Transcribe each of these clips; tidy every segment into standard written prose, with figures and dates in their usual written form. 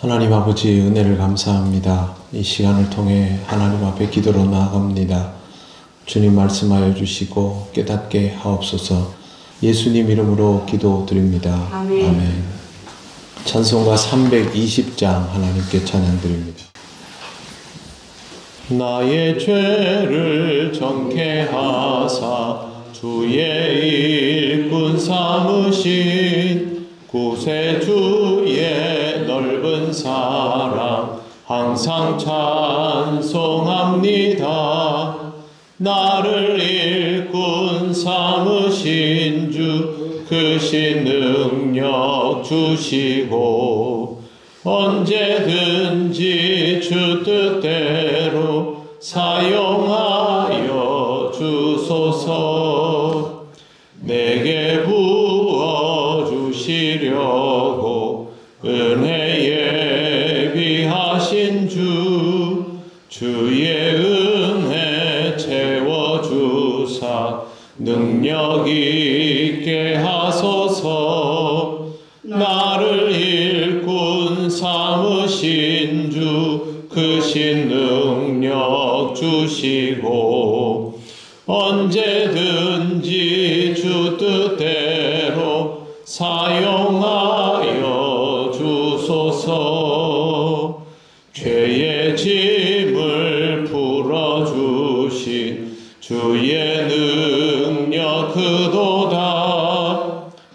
하나님 아버지 은혜를 감사합니다. 이 시간을 통해 하나님 앞에 기도로 나아갑니다. 주님 말씀하여 주시고 깨닫게 하옵소서. 예수님 이름으로 기도드립니다. 아멘. 찬송가 320장 하나님께 찬양드립니다. 나의 죄를 정케 하사 주의 일꾼 삼으신 구세주의 넓은 사랑 항상 찬송합니다. 나를 일꾼 삼으신 주 크신 능력 주시고 언제든지 주 뜻대로 사용하여 주소서. 내게 부어주시려고 은혜 예비하신 주의 은혜 채워주사 능력 있게 하소서. 나를 일꾼 삼으신 주 크신 능력 주시고 언제든지 주 뜻대로 사용하여 주소서. 죄의 짐을 풀어주신 주의 능력 크도다.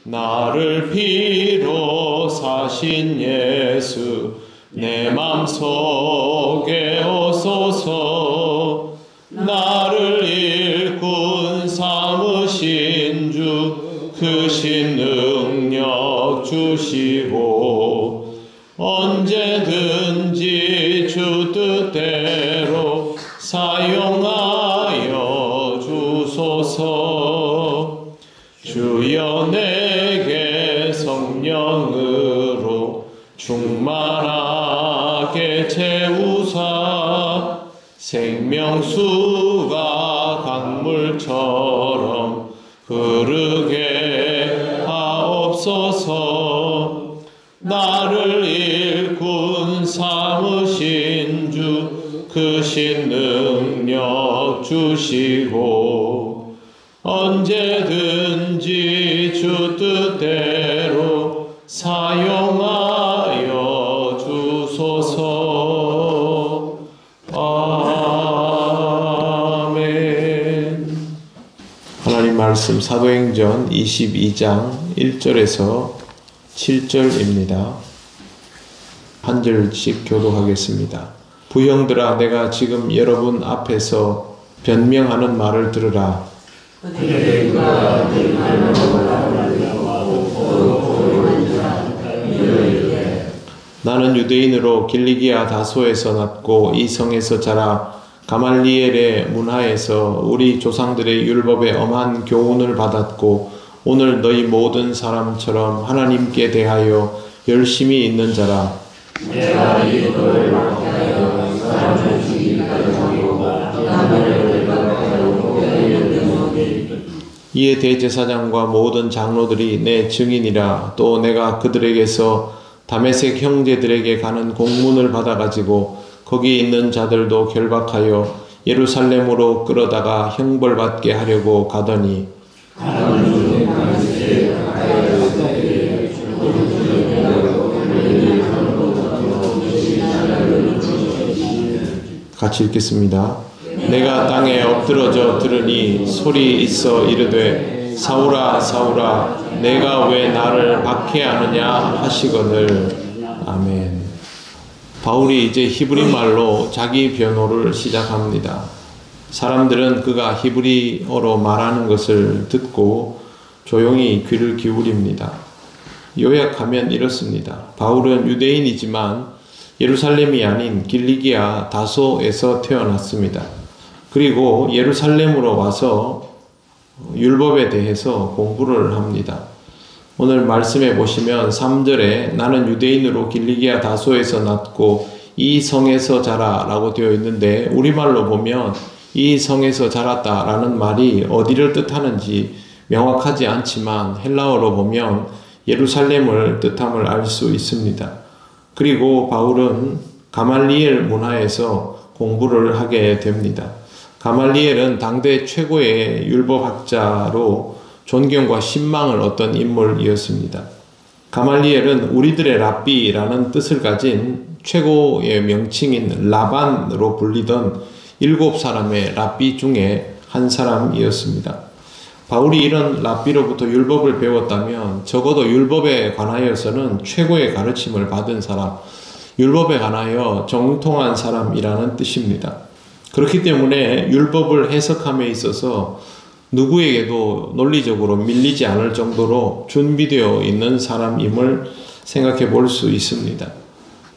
나를 피로 사신 예수 내 맘속에 오소서. 나를 일꾼 삼으신 주 크신 능력 주시고 언제든지 주 뜻대로 사용하여 주소서. 주여 내게 성령으로 충만하게 채우사 생명수가 강물처럼 흐르게 하옵소서. 나를 일꾼 삼으신 주 크신 능력 주시고 언제든지 주 뜻대로 사용하여 주소서. 아멘. 하나님 말씀 사도행전 22장 1절에서 7절입니다. 한 절씩 교독하겠습니다. 부형들아, 내가 지금 여러분 앞에서 변명하는 말을 들으라. 나는 유대인으로 길리기아 다소에서 났고 이 성에서 자라 가말리엘의 문하에서 우리 조상들의 율법에 엄한 교훈을 받았고 오늘 너희 모든 사람처럼 하나님께 대하여 열심히 있는 자라. 내가 이 너를 막하여 사람을 죽이기까지 하고 이에 대제사장과 모든 장로들이 내 증인이라. 또 내가 그들에게서 다메섹 형제들에게 가는 공문을 받아가지고 거기 있는 자들도 결박하여 예루살렘으로 끌어다가 형벌받게 하려고 가더니 같이 읽겠습니다. 내가 땅에 엎드러져 들으니 소리 있어 이르되 사울아 사울아 내가 왜 나를 박해하느냐 하시거늘. 아멘. 바울이 이제 히브리 말로 자기 변호를 시작합니다. 사람들은 그가 히브리어로 말하는 것을 듣고 조용히 귀를 기울입니다. 요약하면 이렇습니다. 바울은 유대인이지만 예루살렘이 아닌 길리기아 다소에서 태어났습니다. 그리고 예루살렘으로 와서 율법에 대해서 공부를 합니다. 오늘 말씀해 보시면 3절에 나는 유대인으로 길리기아 다소에서 났고 이 성에서 자라 라고 되어 있는데 우리말로 보면 이 성에서 자랐다 라는 말이 어디를 뜻하는지 명확하지 않지만 헬라어로 보면 예루살렘을 뜻함을 알 수 있습니다. 그리고 바울은 가말리엘 문화에서 공부를 하게 됩니다. 가말리엘은 당대 최고의 율법학자로 존경과 신망을 얻던 인물이었습니다. 가말리엘은 우리들의 랍비라는 뜻을 가진 최고의 명칭인 라반으로 불리던 7사람의 랍비 중에 한 사람이었습니다. 바울이 이런 랍비로부터 율법을 배웠다면 적어도 율법에 관하여서는 최고의 가르침을 받은 사람, 율법에 관하여 정통한 사람이라는 뜻입니다. 그렇기 때문에 율법을 해석함에 있어서 누구에게도 논리적으로 밀리지 않을 정도로 준비되어 있는 사람임을 생각해 볼 수 있습니다.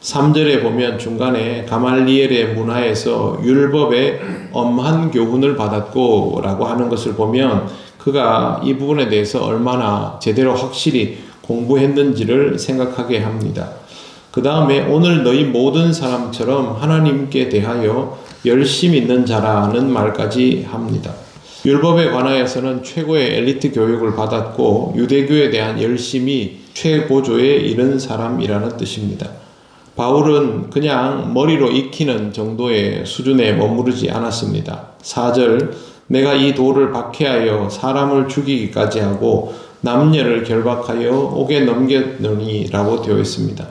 3절에 보면 중간에 가말리엘의 문화에서 율법의 엄한 교훈을 받았고 라고 하는 것을 보면 그가 이 부분에 대해서 얼마나 제대로 확실히 공부했는지를 생각하게 합니다. 그 다음에 오늘 너희 모든 사람처럼 하나님께 대하여 열심 있는 자라는 말까지 합니다. 율법에 관하여서는 최고의 엘리트 교육을 받았고 유대교에 대한 열심이 최고조에 이른 사람이라는 뜻입니다. 바울은 그냥 머리로 익히는 정도의 수준에 머무르지 않았습니다. 4절 내가 이 돌을 박해하여 사람을 죽이기까지 하고 남녀를 결박하여 옥에 넘겼느니 라고 되어 있습니다.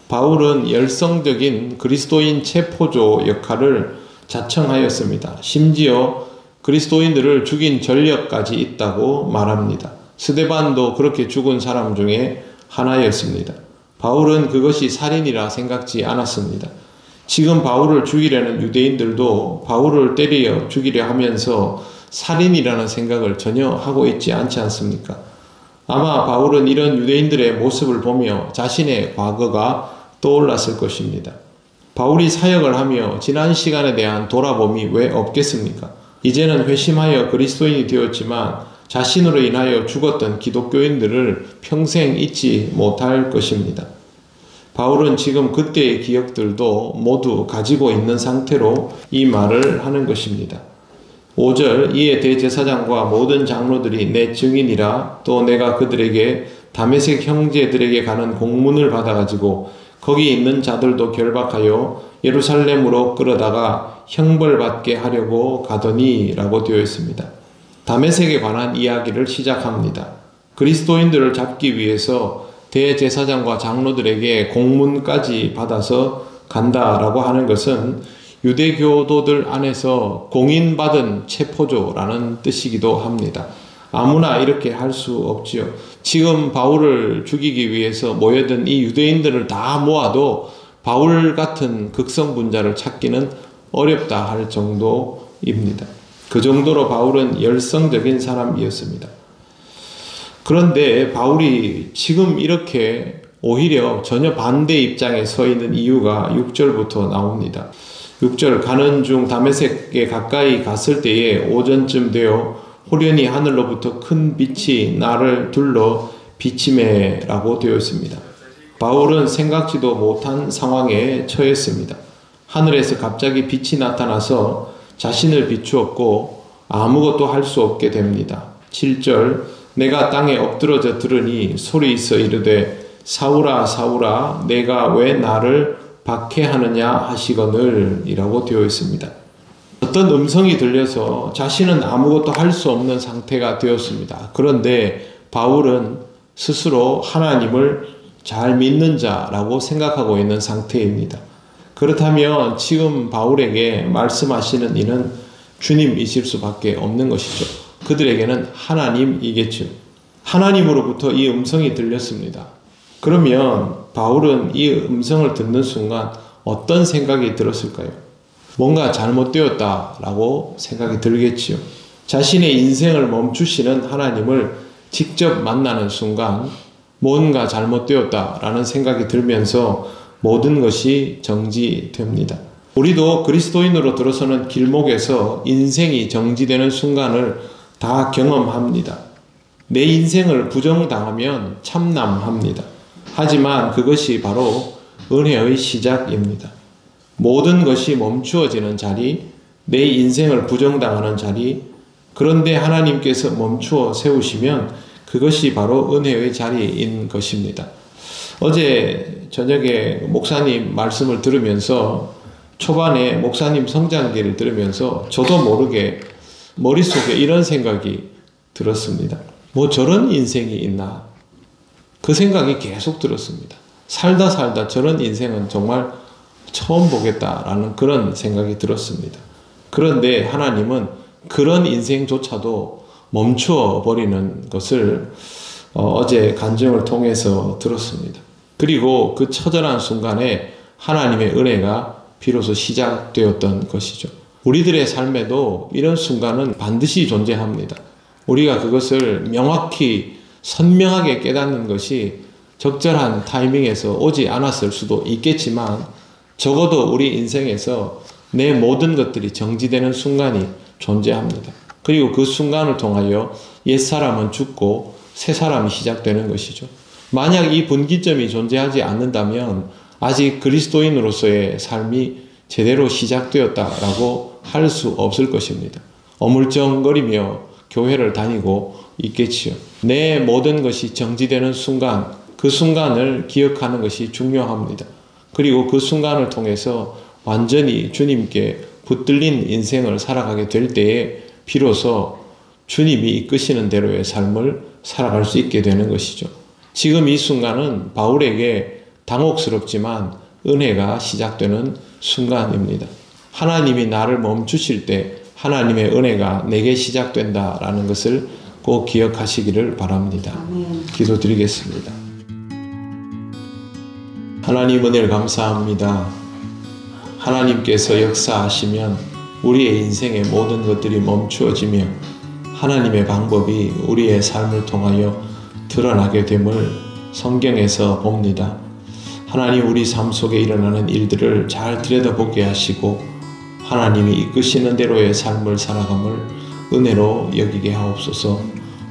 바울은 열성적인 그리스도인 체포조 역할을 자청하였습니다. 심지어 그리스도인들을 죽인 전력까지 있다고 말합니다. 스데반도 그렇게 죽은 사람 중에 하나였습니다. 바울은 그것이 살인이라 생각지 않았습니다. 지금 바울을 죽이려는 유대인들도 바울을 때려 죽이려 하면서 살인이라는 생각을 전혀 하고 있지 않지 않습니까? 아마 바울은 이런 유대인들의 모습을 보며 자신의 과거가 떠올랐을 것입니다. 바울이 사역을 하며 지난 시간에 대한 돌아봄이 왜 없겠습니까? 이제는 회심하여 그리스도인이 되었지만 자신으로 인하여 죽었던 기독교인들을 평생 잊지 못할 것입니다. 바울은 지금 그때의 기억들도 모두 가지고 있는 상태로 이 말을 하는 것입니다. 5절 이에 대제사장과 모든 장로들이 내 증인이라 또 내가 그들에게 다메섹 형제들에게 가는 공문을 받아가지고 거기 있는 자들도 결박하여 예루살렘으로 끌어다가 형벌받게 하려고 가더니 라고 되어 있습니다. 다메섹에 관한 이야기를 시작합니다. 그리스도인들을 잡기 위해서 대제사장과 장로들에게 공문까지 받아서 간다라고 하는 것은 유대교도들 안에서 공인받은 체포조라는 뜻이기도 합니다. 아무나 이렇게 할 수 없지요. 지금 바울을 죽이기 위해서 모여든 이 유대인들을 다 모아도 바울 같은 극성분자를 찾기는 어렵다 할 정도입니다. 그 정도로 바울은 열성적인 사람이었습니다. 그런데 바울이 지금 이렇게 오히려 전혀 반대 입장에 서 있는 이유가 6절부터 나옵니다. 6절 가는 중 다메섹에 가까이 갔을 때에 오전쯤 되어 호련히 하늘로부터 큰 빛이 나를 둘러 비치매라고 되어 있습니다. 바울은 생각지도 못한 상황에 처했습니다. 하늘에서 갑자기 빛이 나타나서 자신을 비추었고 아무것도 할 수 없게 됩니다. 7절 내가 땅에 엎드러져 들으니 소리 있어 이르되 사울아 사울아 내가 왜 나를 박해하느냐 하시거늘 이라고 되어 있습니다. 어떤 음성이 들려서 자신은 아무것도 할 수 없는 상태가 되었습니다. 그런데 바울은 스스로 하나님을 잘 믿는 자라고 생각하고 있는 상태입니다. 그렇다면 지금 바울에게 말씀하시는 이는 주님이실 수밖에 없는 것이죠. 그들에게는 하나님이겠죠. 하나님으로부터 이 음성이 들렸습니다. 그러면 바울은 이 음성을 듣는 순간 어떤 생각이 들었을까요? 뭔가 잘못되었다라고 생각이 들겠지요. 자신의 인생을 멈추시는 하나님을 직접 만나는 순간 뭔가 잘못되었다라는 생각이 들면서 모든 것이 정지됩니다. 우리도 그리스도인으로 들어서는 길목에서 인생이 정지되는 순간을 다 경험합니다. 내 인생을 부정당하면 참남합니다. 하지만 그것이 바로 은혜의 시작입니다. 모든 것이 멈추어지는 자리, 내 인생을 부정당하는 자리, 그런데 하나님께서 멈추어 세우시면 그것이 바로 은혜의 자리인 것입니다. 어제 저녁에 목사님 말씀을 들으면서 초반에 목사님 성장기를 들으면서 저도 모르게 머릿속에 이런 생각이 들었습니다. 뭐 저런 인생이 있나? 그 생각이 계속 들었습니다. 살다 저런 인생은 정말 처음 보겠다라는 그런 생각이 들었습니다. 그런데 하나님은 그런 인생조차도 멈추어 버리는 것을 어제 간증을 통해서 들었습니다. 그리고 그 처절한 순간에 하나님의 은혜가 비로소 시작되었던 것이죠. 우리들의 삶에도 이런 순간은 반드시 존재합니다. 우리가 그것을 명확히 선명하게 깨닫는 것이 적절한 타이밍에서 오지 않았을 수도 있겠지만 적어도 우리 인생에서 내 모든 것들이 정지되는 순간이 존재합니다. 그리고 그 순간을 통하여 옛사람은 죽고 새사람이 시작되는 것이죠. 만약 이 분기점이 존재하지 않는다면 아직 그리스도인으로서의 삶이 제대로 시작되었다라고 할 수 없을 것입니다. 어물쩡거리며 교회를 다니고 있겠지요. 내 모든 것이 정지되는 순간, 그 순간을 기억하는 것이 중요합니다. 그리고 그 순간을 통해서 완전히 주님께 붙들린 인생을 살아가게 될 때에 비로소 주님이 이끄시는 대로의 삶을 살아갈 수 있게 되는 것이죠. 지금 이 순간은 바울에게 당혹스럽지만 은혜가 시작되는 순간입니다. 하나님이 나를 멈추실 때 하나님의 은혜가 내게 시작된다라는 것을 꼭 기억하시기를 바랍니다. 기도드리겠습니다. 하나님 은혜를 감사합니다. 하나님께서 역사하시면 우리의 인생의 모든 것들이 멈추어지며 하나님의 방법이 우리의 삶을 통하여 드러나게 됨을 성경에서 봅니다. 하나님 우리 삶 속에 일어나는 일들을 잘 들여다보게 하시고 하나님이 이끄시는 대로의 삶을 살아감을 은혜로 여기게 하옵소서.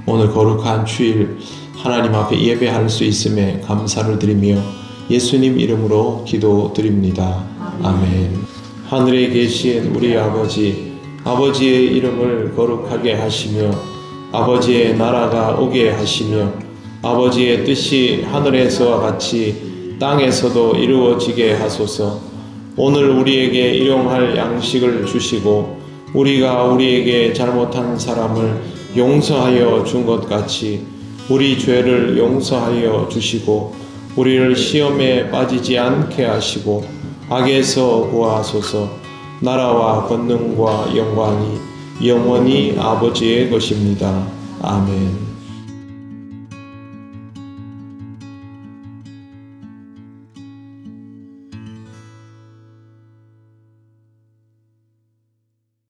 오늘 거룩한 주일 하나님 앞에 예배할 수 있음에 감사를 드리며 예수님 이름으로 기도드립니다. 아멘. 하늘에 계신 우리 아버지, 아버지의 이름을 거룩하게 하시며 아버지의 나라가 오게 하시며 아버지의 뜻이 하늘에서와 같이 땅에서도 이루어지게 하소서. 오늘 우리에게 일용할 양식을 주시고 우리가 우리에게 잘못한 사람을 용서하여 준 것 같이 우리 죄를 용서하여 주시고 우리를 시험에 빠지지 않게 하시고 악에서 구하소서. 나라와 권능과 영광이 영원히 아버지의 것입니다. 아멘.